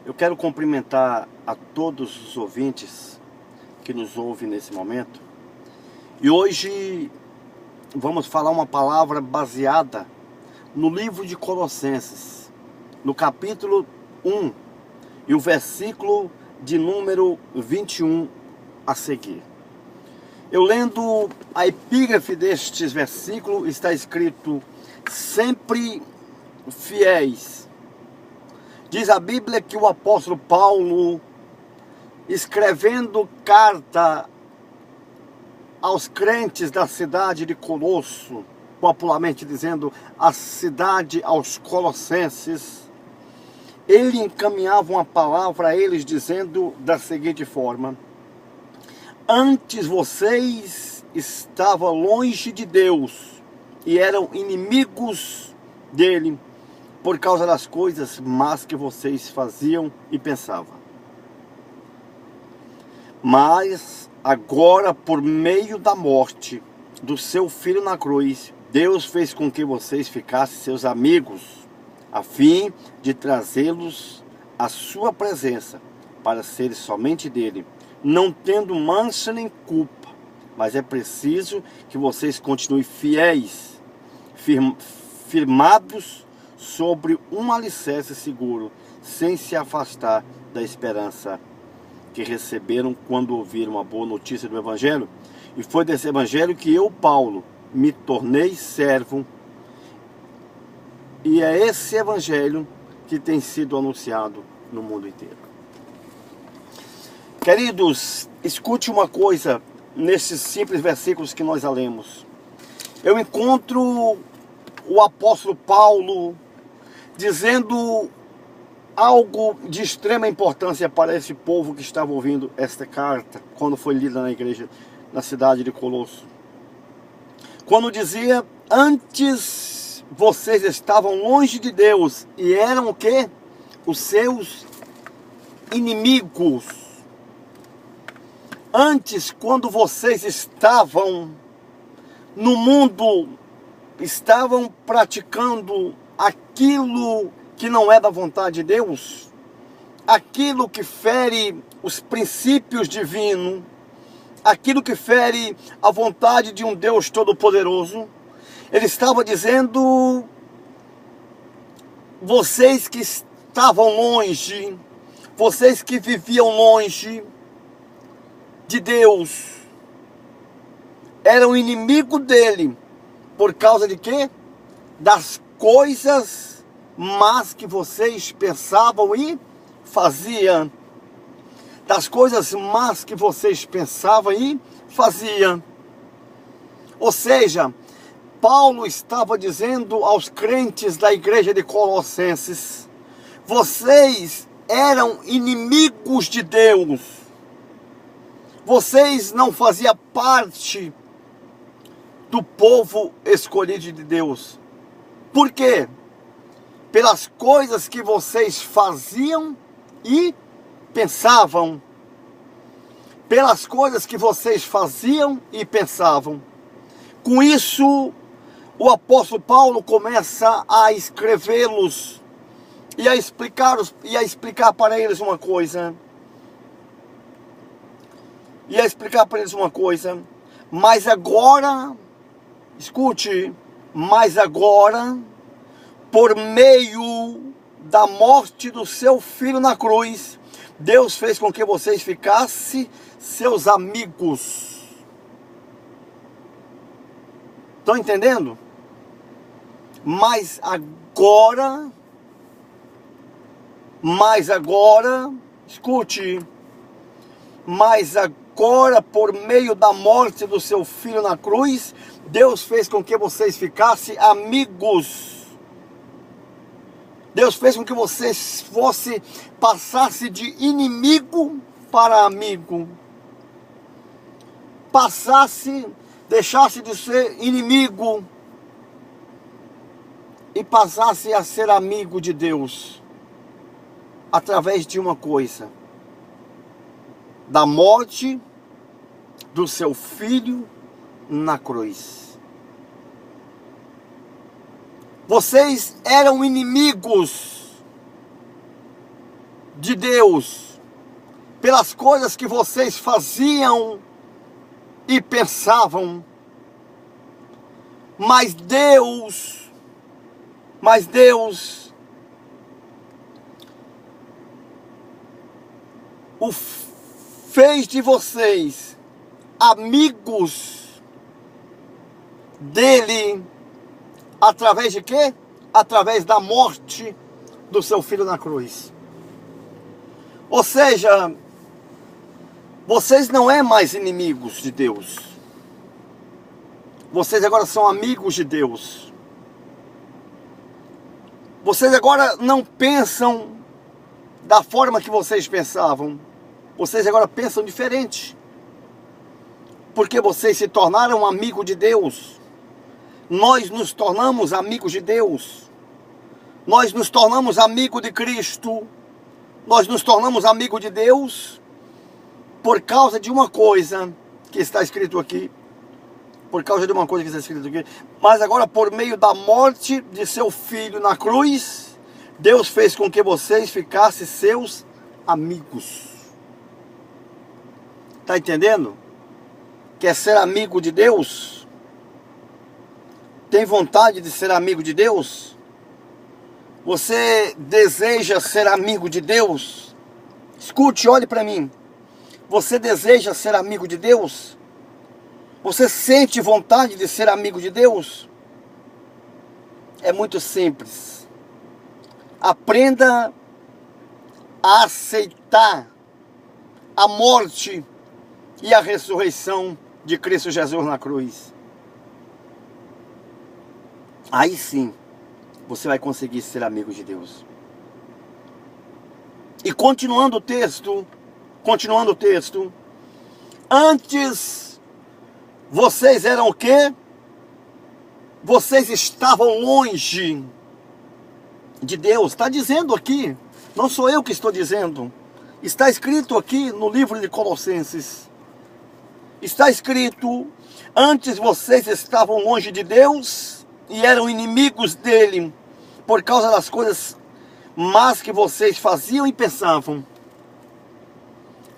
Eu quero cumprimentar a todos os ouvintes que nos ouvem nesse momento. E hoje vamos falar uma palavra baseada no livro de Colossenses, no capítulo 1 e o versículo de número 21 a seguir. Eu lendo a epígrafe destes versículos, está escrito: sempre fiéis. Diz a Bíblia que o apóstolo Paulo, escrevendo carta aos crentes da cidade de Colosso, popularmente dizendo a cidade aos colossenses, ele encaminhava uma palavra a eles dizendo da seguinte forma: antes vocês estavam longe de Deus e eram inimigos dele por causa das coisas más que vocês faziam e pensavam. Mas agora, por meio da morte do seu filho na cruz, Deus fez com que vocês ficassem seus amigos, a fim de trazê-los à sua presença, para serem somente dele, não tendo mancha nem culpa. Mas é preciso que vocês continuem fiéis, firmados sobre um alicerce seguro, sem se afastar da esperança que receberam quando ouviram a boa notícia do Evangelho. E foi desse Evangelho que eu, Paulo, me tornei servo. E é esse Evangelho que tem sido anunciado no mundo inteiro. Queridos, escute uma coisa nesses simples versículos que nós lemos. Eu encontro o apóstolo Paulo dizendo algo de extrema importância para esse povo que estava ouvindo esta carta, quando foi lida na igreja, na cidade de Colosso. Quando dizia: antes vocês estavam longe de Deus e eram o quê? Os seus inimigos. Antes, quando vocês estavam no mundo, estavam praticando aquilo que não é da vontade de Deus, aquilo que fere os princípios divinos, aquilo que fere a vontade de um Deus Todo-Poderoso. Ele estava dizendo: vocês que estavam longe, vocês que viviam longe de Deus, eram inimigo dele, por causa de quê? Das coisas más que vocês pensavam e faziam. Das coisas más que vocês pensavam e faziam. Ou seja, Paulo estava dizendo aos crentes da igreja de Colossenses: vocês eram inimigos de Deus. Vocês não faziam parte do povo escolhido de Deus. Por quê? Pelas coisas que vocês faziam e pensavam. Pelas coisas que vocês faziam e pensavam. Com isso, o apóstolo Paulo começa a escrevê-los e a explicar para eles uma coisa. Mas agora, escute, mas agora, por meio da morte do seu filho na cruz, Deus fez com que vocês ficassem seus amigos. Estão entendendo? Mas agora, escute, mas agora, por meio da morte do seu filho na cruz, Deus fez com que vocês ficassem amigos. Deus fez com que vocês passasse de inimigo para amigo. Deixasse de ser inimigo e passasse a ser amigo de Deus. Através de uma coisa: da morte do seu filho na cruz. Vocês eram inimigos de Deus, pelas coisas que vocês faziam e pensavam, mas Deus o fez de vocês amigos dele, através de quê? Através da morte do seu filho na cruz. Ou seja, vocês não é mais inimigos de Deus. Vocês agora são amigos de Deus. Vocês agora não pensam da forma que vocês pensavam. Vocês agora pensam diferente. Porque vocês se tornaram amigos de Deus. Nós nos tornamos amigos de Deus. Nós nos tornamos amigos de Cristo. Nós nos tornamos amigos de Deus por causa de uma coisa que está escrito aqui. Por causa de uma coisa que está escrito aqui. Mas agora, por meio da morte de seu filho na cruz, Deus fez com que vocês ficassem seus amigos. Está entendendo? Quer ser amigo de Deus? Tem vontade de ser amigo de Deus? Você deseja ser amigo de Deus? Escute, olhe para mim. Você deseja ser amigo de Deus? Você sente vontade de ser amigo de Deus? É muito simples. Aprenda a aceitar a morte e a ressurreição de Cristo Jesus na cruz. Aí sim, você vai conseguir ser amigo de Deus. E continuando o texto, antes vocês eram o quê? Vocês estavam longe de Deus. Está dizendo aqui, não sou eu que estou dizendo. Está escrito aqui no livro de Colossenses. Está escrito, antes vocês estavam longe de Deus e eram inimigos dele por causa das coisas más que vocês faziam e pensavam.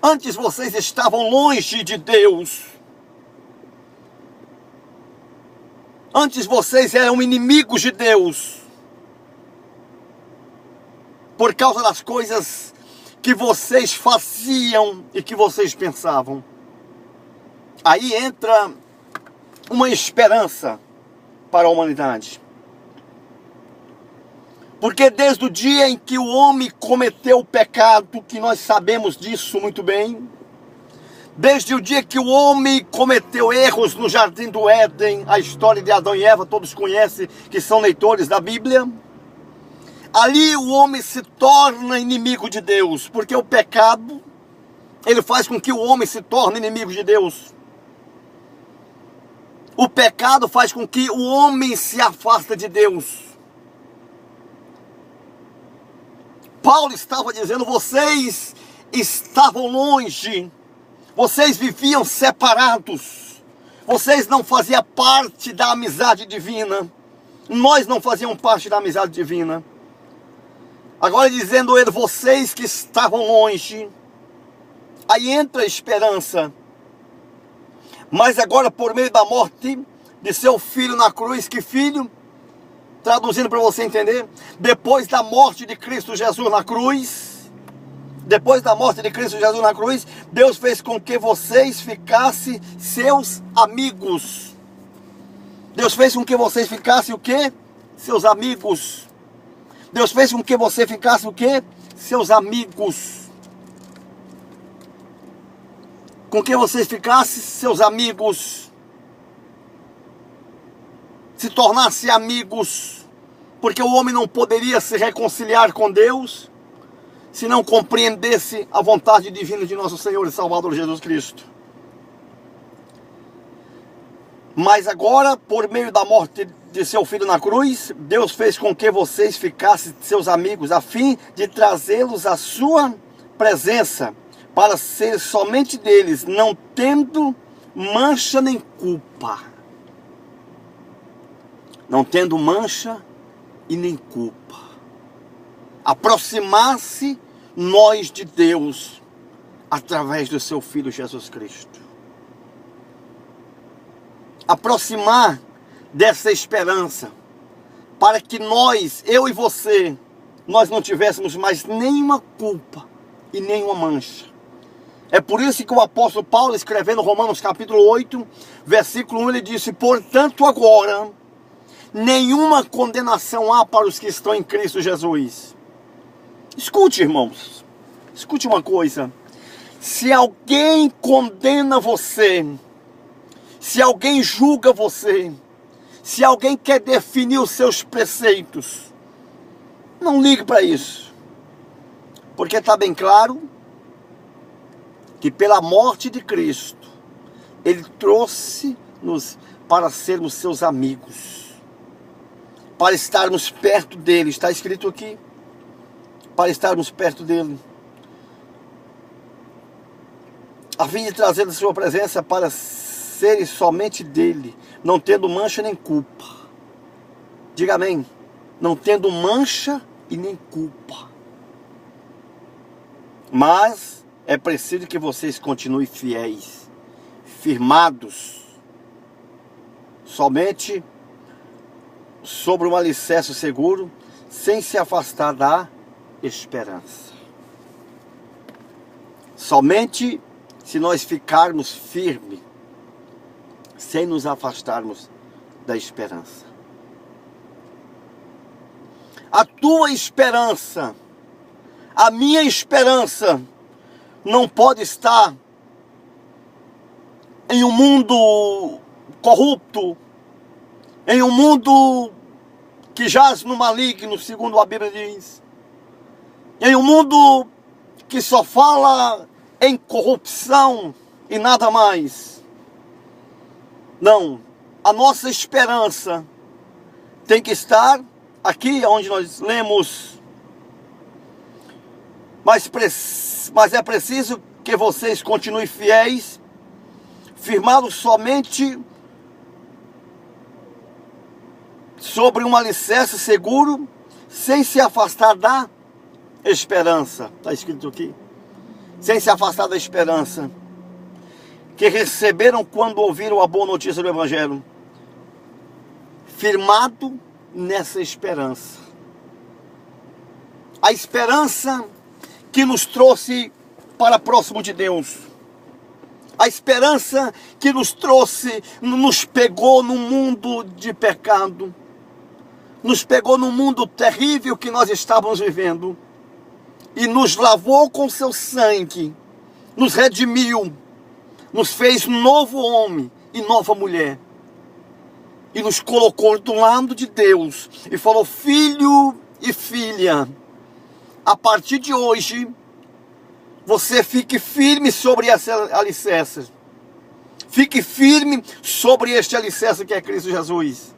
Antes vocês estavam longe de Deus. Antes vocês eram inimigos de Deus por causa das coisas que vocês faziam e que vocês pensavam. Aí entra uma esperança para a humanidade. Porque desde o dia em que o homem cometeu o pecado, que nós sabemos disso muito bem, desde o dia que o homem cometeu erros no Jardim do Éden, a história de Adão e Eva, todos conhecem, que são leitores da Bíblia, ali o homem se torna inimigo de Deus, porque o pecado, ele faz com que o homem se torne inimigo de Deus. O pecado faz com que o homem se afaste de Deus. Paulo estava dizendo, vocês estavam longe, vocês viviam separados, vocês não faziam parte da amizade divina, nós não fazíamos parte da amizade divina. Agora dizendo ele, vocês que estavam longe, aí entra a esperança. Mas agora por meio da morte de seu filho na cruz, que filho? Traduzindo para você entender, depois da morte de Cristo Jesus na cruz, Deus fez com que vocês ficassem seus amigos. Deus fez com que vocês ficassem o quê? Seus amigos. Deus fez com que você ficasse o quê? Seus amigos. Com que vocês ficassem seus amigos. Se tornassem amigos. Porque o homem não poderia se reconciliar com Deus se não compreendesse a vontade divina de nosso Senhor e Salvador Jesus Cristo. Mas agora, por meio da morte de seu filho na cruz, Deus fez com que vocês ficassem seus amigos, a fim de trazê-los à sua presença, para ser somente deles, não tendo mancha nem culpa. Não tendo mancha e nem culpa. Aproximar-se nós de Deus, através do seu Filho Jesus Cristo. Aproximar dessa esperança, para que nós, eu e você, nós não tivéssemos mais nenhuma culpa e nenhuma mancha. É por isso que o apóstolo Paulo, escrevendo Romanos capítulo 8, versículo 1, ele disse: portanto agora, nenhuma condenação há para os que estão em Cristo Jesus. Escute, irmãos, escute uma coisa: se alguém condena você, se alguém julga você, se alguém quer definir os seus preceitos, não ligue para isso, porque está bem claro que pela morte de Cristo, Ele trouxe-nos para sermos seus amigos, para estarmos perto dEle. Está escrito aqui, para estarmos perto dEle, a fim de trazer a sua presença para seres somente dEle, não tendo mancha nem culpa. Diga amém. Não tendo mancha e nem culpa. Mas é preciso que vocês continuem fiéis, firmados, somente sobre um alicerce seguro, sem se afastar da esperança. Somente se nós ficarmos firmes, sem nos afastarmos da esperança. A tua esperança, a minha esperança, não pode estar em um mundo corrupto, em um mundo que jaz no maligno, segundo a Bíblia diz, em um mundo que só fala em corrupção e nada mais. Não, a nossa esperança tem que estar aqui onde nós lemos, mas é preciso que vocês continuem fiéis, firmados somente sobre um alicerce seguro, sem se afastar da esperança. Está escrito aqui, sem se afastar da esperança, que receberam quando ouviram a boa notícia do Evangelho, firmado nessa esperança. A esperança que nos trouxe para próximo de Deus. A esperança que nos trouxe, nos pegou no mundo de pecado. Nos pegou no mundo terrível que nós estávamos vivendo. E nos lavou com seu sangue. Nos redimiu. Nos fez novo homem e nova mulher. E nos colocou do lado de Deus. E falou: filho e filha, a partir de hoje, você fique firme sobre esse alicerce. Fique firme sobre este alicerce que é Cristo Jesus.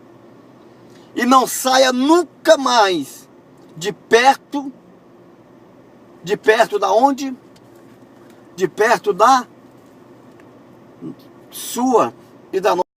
E não saia nunca mais de perto da onde? De perto da sua e da nossa.